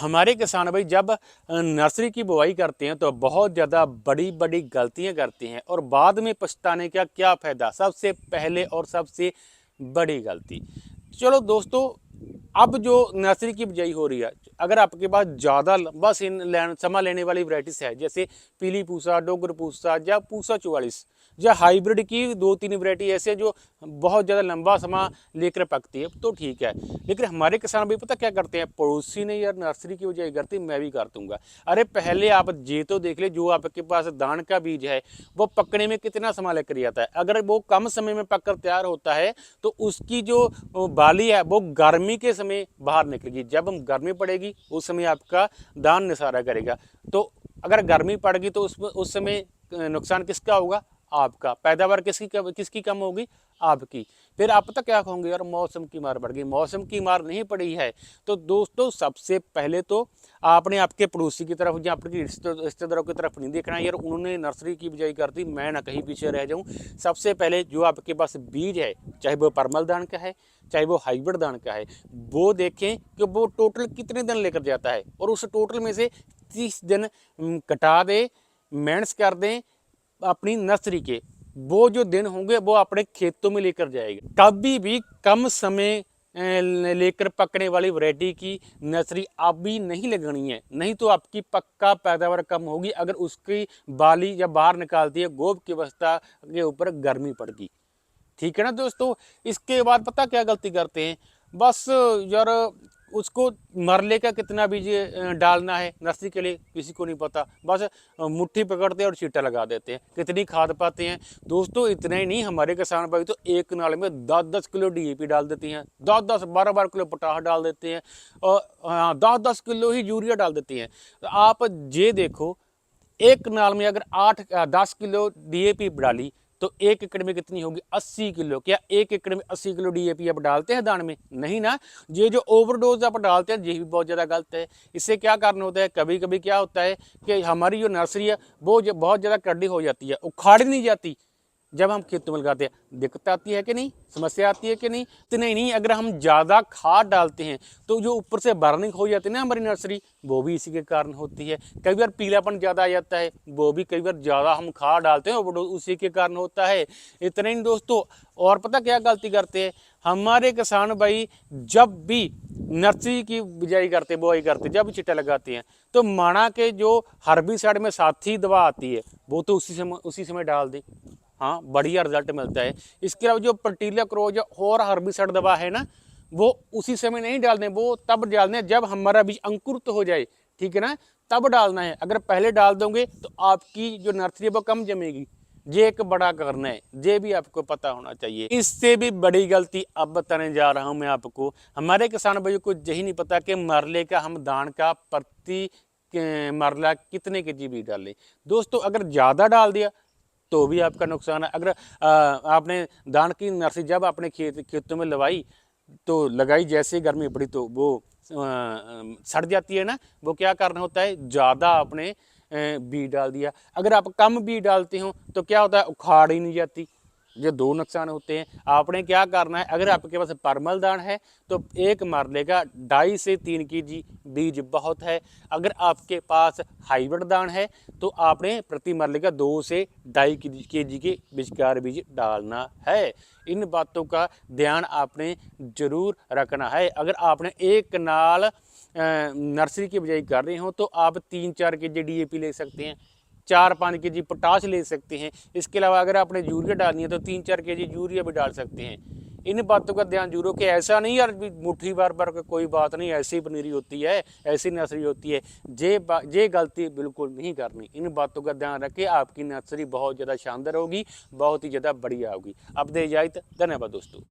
हमारे किसान भाई जब नर्सरी की बुवाई करते हैं तो बहुत ज़्यादा बड़ी बड़ी गलतियां करते हैं और बाद में पछताने का क्या फ़ायदा। सबसे पहले और सबसे बड़ी गलती, चलो दोस्तों, अब जो नर्सरी की बिजाई हो रही है, अगर आपके पास ज़्यादा लंबा समय लेने वाली वैरायटीज़ है, जैसे पीली पूसा, डोगर पूसा या पूसा 44 या हाइब्रिड की 2-3 वैरायटी ऐसे जो बहुत ज़्यादा लंबा समय लेकर पकती है, तो ठीक है। लेकिन हमारे किसान भाई पता क्या करते हैं, पड़ोसी ने यार नर्सरी की बिजाई करती, मैं भी कर दूंगा। अरे पहले आप ये तो देख ले, जो आपके पास धान का बीज है वो पकने में कितना समय लेकर आता है। अगर वो कम समय में पककर तैयार होता है तो उसकी जो बाली है वो गर्मी के समय बाहर निकलेगी। जब हम गर्मी पड़ेगी उस समय आपका दान निसारा करेगा। तो अगर गर्मी पड़ गई तो उस समय नुकसान किसका होगा? आपका। पैदावार किसकी कम होगी? आपकी। फिर आप पता क्या कहोगे, यार मौसम की मार पड़ गई। मौसम की मार नहीं पड़ी है। तो दोस्तों सबसे पहले तो आपने आपके पड़ोसी की तरफ या आपके रिश्तेदारों की तरफ नहीं देखना, यार उन्होंने नर्सरी की बिजाई कर दी, मैं ना कहीं पीछे रह जाऊं। सबसे पहले जो आपके पास बीज है, चाहे वो परमल दान का है चाहे वो हाइब्रिड दान का है, वो देखें कि वो टोटल कितने दिन लेकर जाता है और उस टोटल में से 30 दिन कटा दे, मेंस कर दें अपनी नर्सरी के। वो जो दिन होंगे वो अपने खेतों में लेकर जाएगा। कभी भी कम समय लेकर पकने वाली वैरायटी की नर्सरी अभी नहीं लगानी है, नहीं तो आपकी पक्का पैदावार कम होगी। अगर उसकी बाली या बाहर निकालती है गोब की अवस्था के ऊपर गर्मी पड़गी, ठीक है ना दोस्तों। इसके बाद पता क्या गलती करते हैं, बस यार उसको मरले का कितना बीज डालना है नर्सरी के लिए किसी को नहीं पता। बस मुट्ठी पकड़ते हैं और छींटा लगा देते हैं। कितनी खाद पाते हैं दोस्तों, इतना ही नहीं, हमारे किसान भाई तो एक नाल में 10-10 किलो डीएपी डाल देती हैं, 10-10 12-12 किलो पोटाश डाल देते हैं और 10-10 किलो ही यूरिया डाल देती हैं। तो आप ये देखो, एक नाल में अगर 8-10 किलो डीएपी डाली तो 1 एकड़ में कितनी होगी? 80 किलो। क्या 1 एकड़ में 80 किलो डीएपी आप डालते हैं दान में? नहीं ना। ये जो ओवरडोज आप डालते हैं ये भी बहुत ज़्यादा गलत है। इससे क्या कारण होता है, कभी कभी क्या होता है कि हमारी जो नर्सरी है वो बहुत ज़्यादा कड्डी हो जाती है, उखाड़ी नहीं जाती। जब हम खेतों में लगाते हैं दिक्कत आती है कि नहीं, समस्या आती है कि नहीं। इतना ही नहीं, अगर हम ज़्यादा खाद डालते हैं तो जो ऊपर से बर्निंग हो जाती है ना हमारी नर्सरी, वो भी इसी के कारण होती है। कई बार पीलापन ज़्यादा आ जाता है, वो भी कई बार ज़्यादा हम खाद डालते हैं वो उसी के कारण होता है। इतना ही दोस्तों, और पता क्या गलती करते हैं हमारे किसान भाई, जब भी नर्सरी की बिजाई करते बुआई करते जब चिट्टा लगाते हैं तो माना के जो हर्बिसाइड में साथी दवा आती है वो तो उसी समय डाल दें, हाँ बढ़िया रिजल्ट मिलता है। इसके अलावा जो पर्टिलिया क्रोज और हर्बिसाइड दवा है ना, वो उसी समय नहीं डालने, वो तब डालने जब हमारा बीज अंकुरित हो जाए, ठीक है ना, तब डालना है। अगर पहले डाल दोगे तो आपकी जो नर्सरी है वो कम जमेगी। ये एक बड़ा कारण है, ये भी आपको पता होना चाहिए। इससे भी बड़ी गलती अब बताने जा रहा हूं मैं आपको। हमारे किसान भाइयों को यही नहीं पता कि मरले का हम दान का प्रति मरला कितने के जी बीज डालें। दोस्तों अगर ज़्यादा डाल दिया तो भी आपका नुकसान है। अगर आपने धान की नर्सरी जब अपने खेतों में लगाई जैसे गर्मी पड़ी तो वो सड़ जाती है ना। वो क्या कारण होता है, ज़्यादा आपने बीज डाल दिया। अगर आप कम बीज डालते हो तो क्या होता है, उखाड़ ही नहीं जाती। ये दो नुकसान होते हैं। आपने क्या करना है, अगर आपके पास परमल दान है तो एक मरले का 2.5 से 3 केजी बीज बहुत है। अगर आपके पास हाइब्रिड दान है तो आपने प्रति मरले का 2 से 2.5 केजी के विचकार बीज डालना है। इन बातों का ध्यान आपने जरूर रखना है। अगर आपने एक नाल नर्सरी की बिजाई कर रहे हो तो आप 3-4 केजी डीएपी ले सकते हैं, 4-5 केजी पोटाश ले सकते हैं। इसके अलावा अगर आपने यूरिया डालनी है तो 3-4 केजी यूरिया भी डाल सकते हैं। इन बातों का ध्यान जरूर कि ऐसा नहीं यार मुट्ठी बार बार कोई बात नहीं, ऐसी पनीरी होती है, ऐसी नर्सरी होती है, ये गलती बिल्कुल नहीं करनी। इन बातों का ध्यान रखें, आपकी नर्सरी बहुत ज़्यादा शानदार होगी, बहुत ही ज़्यादा बढ़िया होगी। अब दे इजाज़त, धन्यवाद दोस्तों।